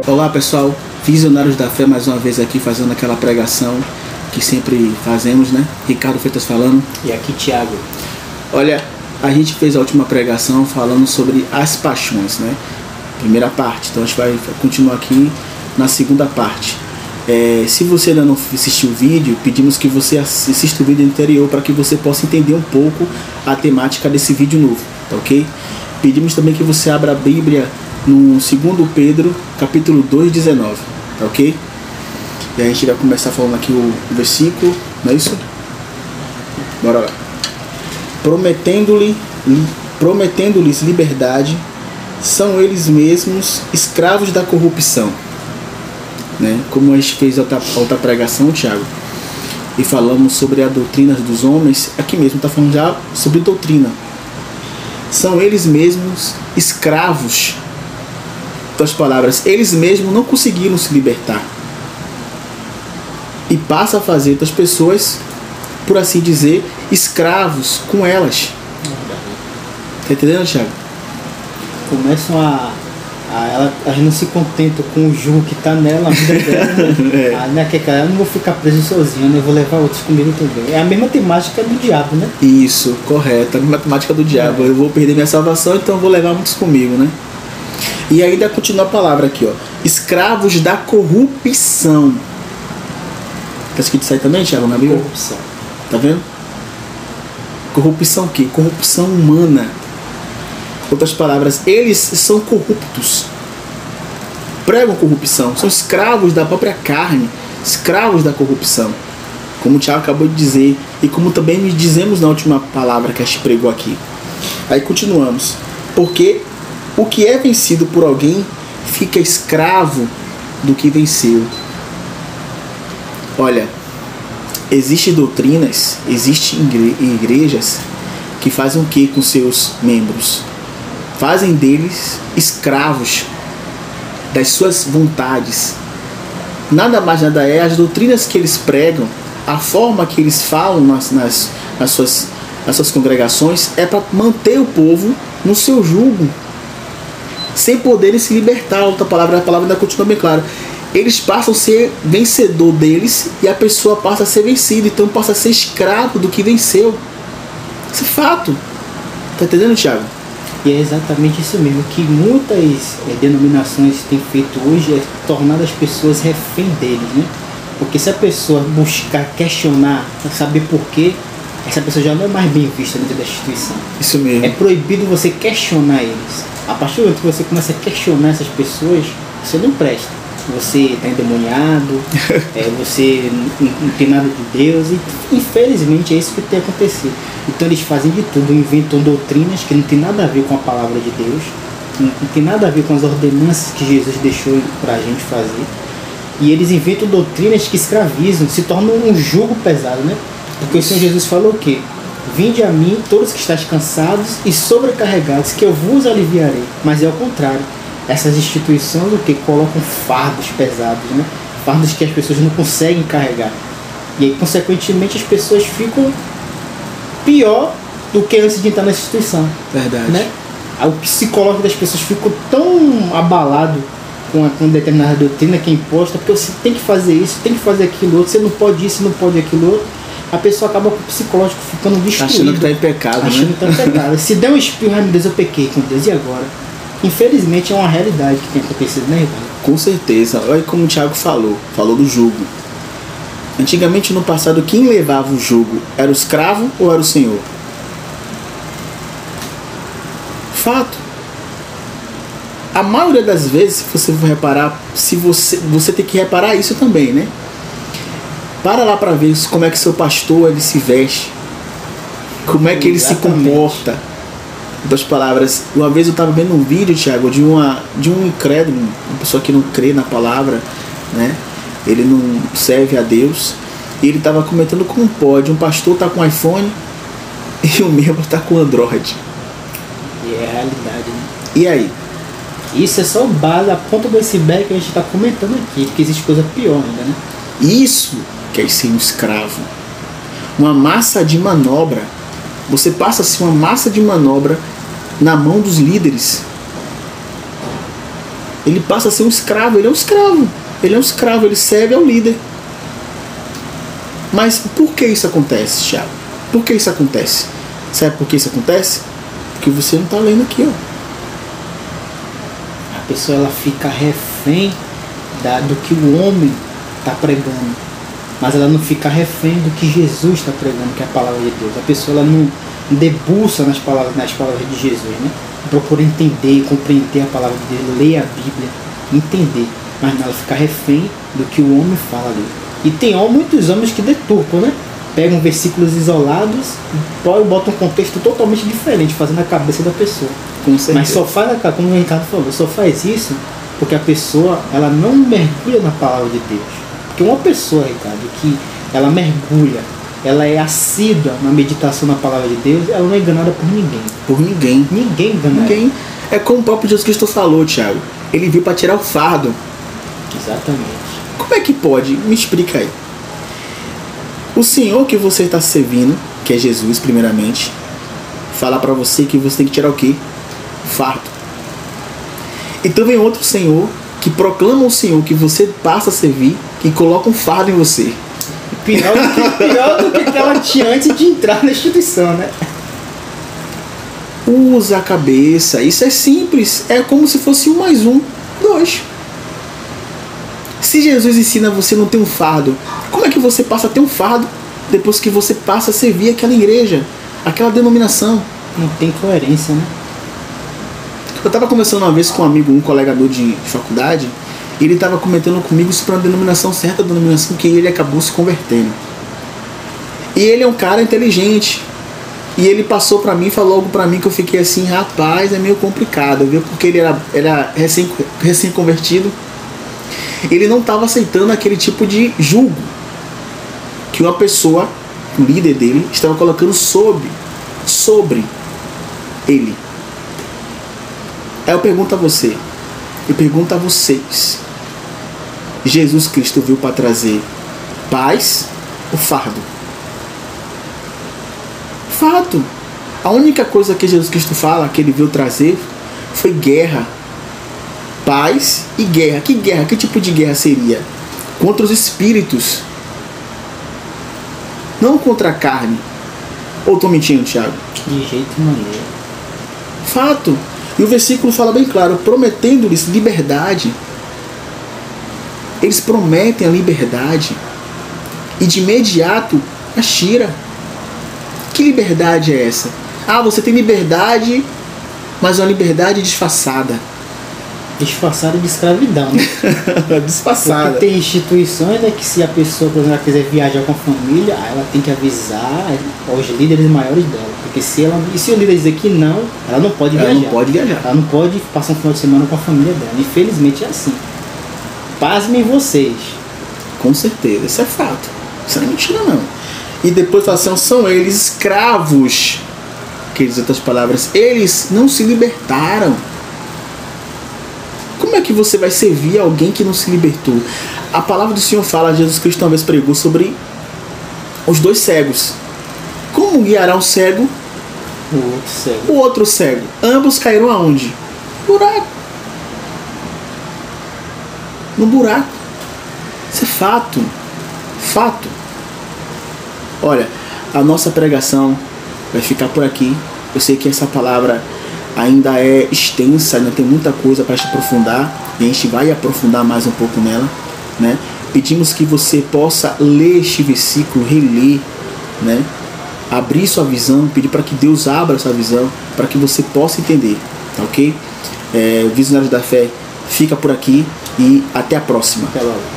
Olá pessoal, Visionários da Fé mais uma vez aqui fazendo aquela pregação que sempre fazemos, né? Ricardo Freitas falando. E aqui Thiago. Olha, a gente fez a última pregação falando sobre as paixões, né? Primeira parte, então a gente vai continuar aqui na segunda parte. Se você ainda não assistiu o vídeo, pedimos que você assista o vídeo anterior para que você possa entender um pouco a temática desse vídeo novo, tá ok? Pedimos também que você abra a Bíblia no 2 Pedro, capítulo 2, 19, tá ok? E a gente vai começar falando aqui o versículo, não é isso? Bora lá. Prometendo-lhes liberdade, são eles mesmos escravos da corrupção. Né? Como a gente fez outra pregação, Thiago, e falamos sobre a doutrina dos homens, aqui mesmo está falando já sobre doutrina. São eles mesmos escravos. Das palavras, eles mesmos não conseguiram se libertar e passa a fazer outras pessoas, por assim dizer, escravos com elas. Tá entendendo, Thiago? Começam elas não se contentam com o jugo que está nela, a vida dela, né? Eu não vou ficar preso sozinho, né? Eu vou levar outros comigo também. É a mesma temática do diabo, né? Isso, correto, a mesma temática do diabo. Eu vou perder minha salvação, então eu vou levar muitos comigo, né? E ainda continua a palavra aqui, ó. Escravos da corrupção. Tá escrito isso aí também, Thiago, na Bíblia? Corrupção. Tá vendo? Corrupção o quê? Corrupção humana. Outras palavras, eles são corruptos. Pregam corrupção. São escravos da própria carne. Escravos da corrupção. Como o Thiago acabou de dizer. E como também nos dizemos na última palavra que a gente pregou aqui. Aí continuamos. Porque o que é vencido por alguém fica escravo do que venceu. Olha, existem doutrinas, existem igrejas que fazem o que com seus membros? Fazem deles escravos das suas vontades. Nada mais nada é as doutrinas que eles pregam, a forma que eles falam nas suas congregações é para manter o povo no seu jugo, sem poderem se libertar. A palavra ainda continua bem clara. Eles passam a ser vencedor deles e a pessoa passa a ser vencida, então passa a ser escravo do que venceu. Isso é fato. Tá entendendo, Thiago? E é exatamente isso mesmo que muitas denominações têm feito hoje, é tornar as pessoas refém deles, né? Porque se a pessoa buscar questionar, saber porquê, essa pessoa já não é mais bem vista dentro da instituição. Isso mesmo. É proibido você questionar eles. A partir do momento que você começa a questionar essas pessoas, você não presta. Você está endemoniado, você não tem nada de Deus, e infelizmente é isso que tem acontecido. Então eles fazem de tudo, inventam doutrinas que não tem nada a ver com a palavra de Deus, não tem nada a ver com as ordenanças que Jesus deixou para a gente fazer, e eles inventam doutrinas que escravizam, se tornam um jugo pesado, né? Porque o Senhor Jesus falou o quê? Vinde a mim todos que estáis cansados e sobrecarregados, que eu vos aliviarei. Mas é o contrário. Essas instituições o que colocam fardos pesados, né? Fardos que as pessoas não conseguem carregar. E aí, consequentemente, as pessoas ficam pior do que antes de entrar na instituição. Verdade. Né? O psicológico das pessoas ficou tão abalado com determinada doutrina que é imposta, porque você tem que fazer isso, tem que fazer aquilo outro, você não pode isso, não pode aquilo outro. A pessoa acaba com o psicológico ficando destruído. Achando que está em pecado, achando que está em pecado. Se der um espirro, ai meu Deus, eu pequei com Deus, e agora? Infelizmente é uma realidade que tem acontecido, né, Ricardo? Com certeza. Olha como o Thiago falou do jugo. Antigamente, no passado, quem levava o jugo era o escravo ou era o senhor? Fato. A maioria das vezes, se você for reparar, você tem que reparar isso também, né? Para lá para ver como é que seu pastor ele se veste, como é que ele se comporta. Das palavras, uma vez eu estava vendo um vídeo, Thiago, de um incrédulo, uma pessoa que não crê na palavra, né? Ele não serve a Deus, e ele estava comentando como pode um pastor tá com iPhone e o membro tá com Android. E é a realidade, né? E aí? Isso é só base, a ponta do iceberg que a gente está comentando aqui, porque existe coisa pior ainda, né? Isso que é ser um escravo. Uma massa de manobra. Você passa a ser uma massa de manobra na mão dos líderes. Ele passa a ser um escravo. Ele é um escravo. Ele é um escravo. Ele serve ao líder. Mas por que isso acontece, Thiago? Por que isso acontece? Sabe por que isso acontece? Porque você não está lendo aqui, ó. A pessoa ela fica refém do que o homem está pregando, mas ela não fica refém do que Jesus está pregando, que é a palavra de Deus. A pessoa ela não debruça nas palavras de Jesus, né? Procura entender, compreender a palavra de Deus, ler a Bíblia, entender, mas não, ela fica refém do que o homem fala ali. E tem muitos homens que deturpam, né? Pegam versículos isolados e botam um contexto totalmente diferente, fazendo a cabeça da pessoa. Mas só faz, como o Ricardo falou, só faz isso porque a pessoa ela não mergulha na palavra de Deus. Porque uma pessoa, Ricardo, que ela mergulha, ela é assídua na meditação na palavra de Deus, ela não é enganada por ninguém. Por ninguém. Ninguém engana ninguém. É como o próprio Jesus Cristo falou, Thiago. Ele veio para tirar o fardo. Exatamente. Como é que pode? Me explica aí. O Senhor que você está servindo, que é Jesus primeiramente, fala para você que você tem que tirar o quê? O fardo. Então vem outro Senhor que proclama o Senhor que você passa a servir, que coloca um fardo em você. Pior do que ela tinha antes de entrar na instituição, né? Usa a cabeça. Isso é simples. É como se fosse 1 mais 1, 2. Se Jesus ensina você não ter um fardo, como é que você passa a ter um fardo depois que você passa a servir aquela igreja, aquela denominação? Não tem coerência, né? Eu estava conversando uma vez com um amigo, um colega meu de faculdade, e ele estava comentando comigo sobre uma denominação, certa denominação que ele acabou se convertendo. E ele é um cara inteligente. E ele passou para mim, falou algo para mim que eu fiquei assim, rapaz, é meio complicado, viu? Porque ele era recém-convertido. Ele não estava aceitando aquele tipo de julgo que uma pessoa, o líder dele, estava colocando sobre ele. Aí eu pergunto a você, eu pergunto a vocês, Jesus Cristo veio para trazer paz ou fardo? Fato. A única coisa que Jesus Cristo fala que ele veio trazer foi guerra. Paz e guerra. Que guerra? Que tipo de guerra seria? Contra os espíritos. Não contra a carne. Ou estou mentindo, Thiago? De jeito maneiro. Fato. E o versículo fala bem claro, prometendo-lhes liberdade. Eles prometem a liberdade. E de imediato as tira. Que liberdade é essa? Ah, você tem liberdade, mas uma liberdade disfarçada. Disfarçada de escravidão, né? Disfarçada. Porque tem instituições, né, que se a pessoa, por exemplo, quiser viajar com a família, ela tem que avisar aos líderes maiores dela. Porque se o líder dizer que não, ela não pode viajar. Ela não pode viajar. Ela não pode passar um final de semana com a família dela. Infelizmente é assim. Pasmem vocês. Com certeza, isso é fato. Isso não é mentira, não. E depois fala assim, são eles escravos. Quer dizer, outras palavras, eles não se libertaram. Como é que você vai servir alguém que não se libertou? A palavra do Senhor fala, Jesus Cristo uma vez pregou sobre os 2 cegos. Como guiará um cego? O outro cego. Ambos caíram aonde? No buraco. No buraco. Isso é fato. Fato. Olha, a nossa pregação vai ficar por aqui. Eu sei que essa palavra ainda é extensa, ainda tem muita coisa para te aprofundar, e a gente vai aprofundar mais um pouco nela, né? Pedimos que você possa ler este versículo, reler, né? Abrir sua visão, pedir para que Deus abra sua visão, para que você possa entender, tá ok? Visionários da Fé fica por aqui e até a próxima. Até logo.